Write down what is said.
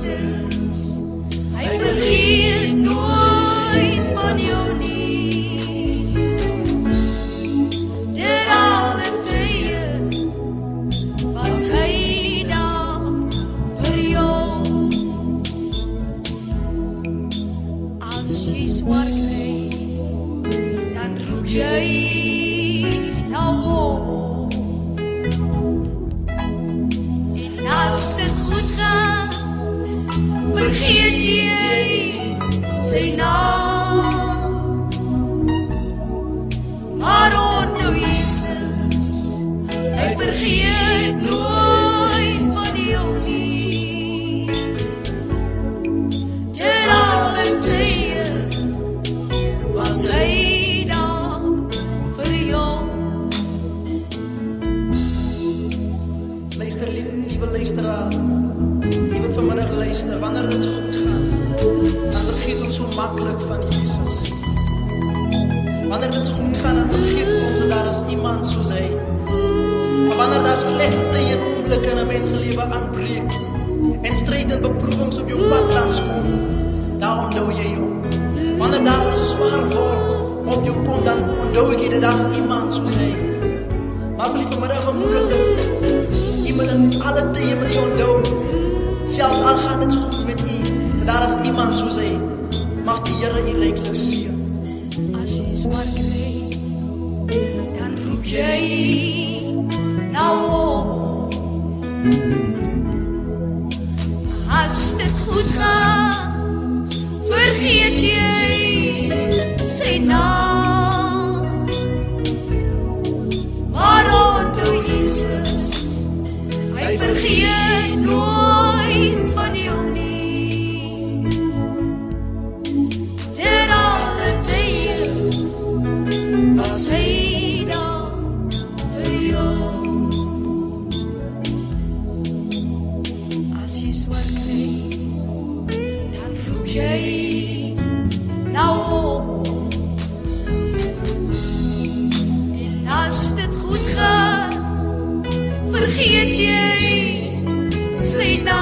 Jesus, hy vergeet nooit van jou nie. Ter alle tye was hy daar vir jou. As jy swaar kry, dan roep jy na hom. En as dit goed gaan, vergeet jy sy naam. Maar onthou Jesus, hy vergeet nooit van jou nie. Ter alle tye was hy daar vir jou. Luister, liewe luisteraar, jy wat vanmiddag luister, wanneer dit goed gaan, dan vergeet ons so maklik van Jesus. Wanneer dit goed gaan, dan vergeet ons dat daar is iemand soos hy. Maar wanneer daar slegte tye en oomblikke in 'n mens se lewe aanbreek, en stryd en beproewings op jou pad langskom, dan onthou jy hom. Wanneer daar 'n swaar wolk op jou kom, dan onthou ek dat daar is iemand soos hy. Maar vir die vanmiddag vermoedig dit, iemand in alle tye met jou onthou, selfs al gaan het goed met u, daar is iemand soos hy. Mag die Here u ryklik seën. As jy swaar kry, dan roep jy na hom. As dit goed gaan, vergeet jy sy naam. Maar onthou Jesus, hy vergeet nooit van jou nie. Ter alle tye was hy daar vir jou. As jy swaar kry, dan roep jy na hom. En as dit goed gaan, vergeet jy sy naam.